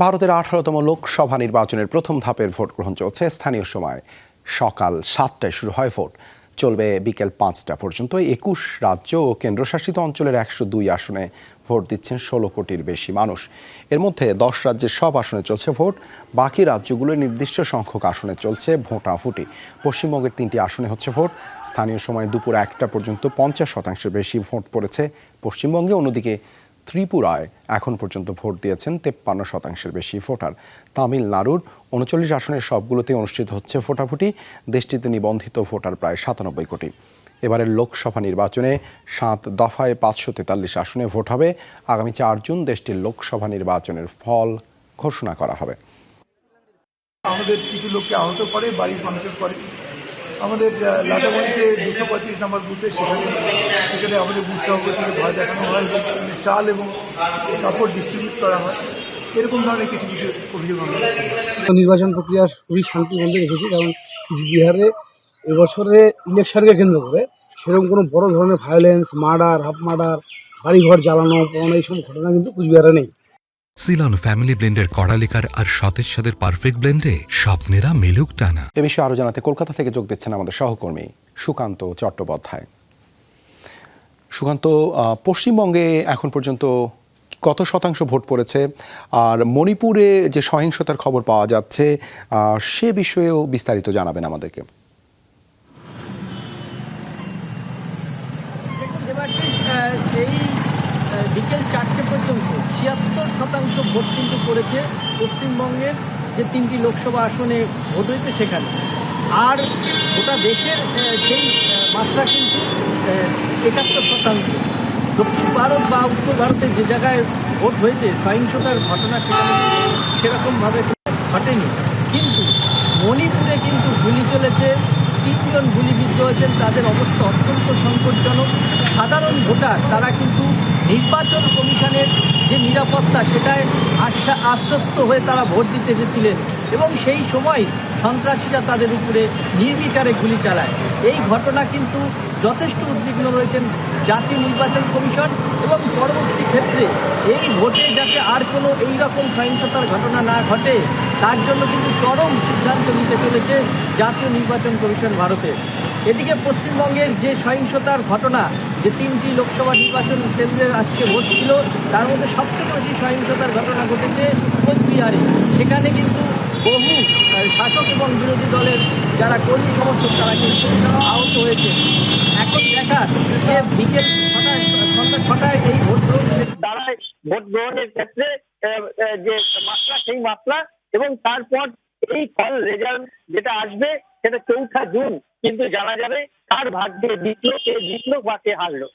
ভারতের 18তম লোকসভা নির্বাচনের প্রথম ধাপের ভোট গ্রহণ চলছে। স্থানীয় সময় সকাল 7টায় শুরু হয় ভোট, চলবে বিকেল 5টা পর্যন্ত। 21 রাজ্য ও কেন্দ্রশাসিত অঞ্চলের 102 আসনে ভোট দিচ্ছেন 16 কোটির বেশি মানুষ। এর মধ্যে 10 রাজ্যের সব আসনে চলছে ভোট, বাকি রাজ্যগুলোর নির্দিষ্ট সংখ্যক আসনে চলছে ভোটাভুটি। পশ্চিমবঙ্গের 3টি আসনে হচ্ছে ভোট। স্থানীয় সময় দুপুর 1টা পর্যন্ত 50% বেশি ভোট পড়েছে পশ্চিমবঙ্গে। অন্যদিকে ত্রিপুরায় এখন পর্যন্ত ভোট দিয়েছেন 53% বেশি ভোটার। তামিলনাড়ুর 39 আসনের সবগুলোতে অনুষ্ঠিত হচ্ছে ভোটাভুটি। দেশটিতে নিবন্ধিত ভোটার প্রায় 97 কোটি। এবারের লোকসভা নির্বাচনে 7 দফায় 543 আসনে ভোট হবে। আগামী 4 জুন দেশটির লোকসভা নির্বাচনের ফল ঘোষণা করা হবে। আমাদের কিছু লোককে আহত করে, বাড়ি ভাঙচুর করে। আমাদের লাটাগঞ্জে 235 নম্বর বুথে সেখানে আমাদের বুথ সভাপতিকে ভয় দেখানো হয়, সেখানে চাল এবং কাপড় ডিস্ট্রিবিউট করা হয়। এরকম ধরনের কিছু কিছু অভিযোগ আমরা নির্বাচন প্রক্রিয়া খুবই শান্তিপূর্ণ রেখেছি, কারণ কুচবিহারে এবছরে ইলেকশনকে কেন্দ্র করে সেরকম কোনো বড় ধরনের ভায়োলেন্স, মার্ডার, হাফ মার্ডার, বাড়িঘর জ্বালানো, পোড়ানো এইসব ঘটনা কিন্তু কুচবিহারে নেই। সিলন ফ্যামিলি ব্লেন্ডের কড়ালিকার আর সতেজ স্বাদের পারফেক্ট ব্লেন্ডে স্বপ্নেরা মিলুক টানা। এ বিষয়ে আরো জানাতে কলকাতা থেকে যোগ দিচ্ছেন আমাদের সহকর্মী সুকান্ত চট্টোপাধ্যায়। সুকান্ত, পশ্চিমবঙ্গে এখন পর্যন্ত কত শতাংশ ভোট পড়েছে, আর মণিপুরে যে সহিংসতার খবর পাওয়া যাচ্ছে সে বিষয়েও বিস্তারিত জানাবেন আমাদেরকে। এই বিকেল 4টে পর্যন্ত 76% ভোট কিন্তু পড়েছে পশ্চিমবঙ্গের যে 3টি লোকসভা আসনে ভোট হয়েছে সেখানে। আর গোটা দেশের সেই মাত্রা কিন্তু 71%। দক্ষিণ ভারত বা উত্তর ভারতের যে জায়গায় ভোট হয়েছে সহিংসতার ঘটনা সেখানে সেরকমভাবে ঘটেনি, কিন্তু মণিপুরে কিন্তু গুলি চলেছে, 3 জন গুলিবিদ্ধ হয়েছেন, তাদের অবস্থা অত্যন্ত সংকটজনক। সাধারণ ভোটার তারা কিন্তু নির্বাচন কমিশনের যে নিরাপত্তা সেটায় আশ্বস্ত হয়ে তারা ভোট দিতে এসেছিলেন, এবং সেই সময় সন্ত্রাসীরা তাদের উপরে নির্বিচারে গুলি চালায়। এই ঘটনা কিন্তু যথেষ্ট উদ্বিগ্ন রয়েছেন জাতীয় নির্বাচন কমিশন, এবং পরবর্তী ক্ষেত্রে এই ভোটে যাতে আর কোনো এইরকম সহিংসতার ঘটনা না ঘটে তার জন্য কিন্তু চরম সিদ্ধান্ত নিতে চলেছে জাতীয় নির্বাচন কমিশন ভারতে। এদিকে পশ্চিমবঙ্গের যে সহিংসতার ঘটনা, যে 3টি লোকসভা নির্বাচন কেন্দ্রের আজকে ভোট ছিল, তার মধ্যে সবথেকে বেশি সহিংসতার ঘটনা ঘটেছে কোচবিহারে। সেখানে কিন্তু বহু শাসক এবং বিরোধী দলের যারা কর্মী সমর্থক তারা কিন্তু আহত হয়েছে। এখন দেখার যে বিকেল সন্ধ্যা 6টায় এই ভোট গ্রহণ দাঁড়ায়, ভোট গ্রহণের ক্ষেত্রে যে মাত্রা সেই মাত্রা, এবং তারপর এই ফল রেজাল্ট যেটা আসবে সেটা 4 জুন কিন্তু জানা যাবে কার ভাগ্যে জিতলো, কে জিতলো বা কে হারলো।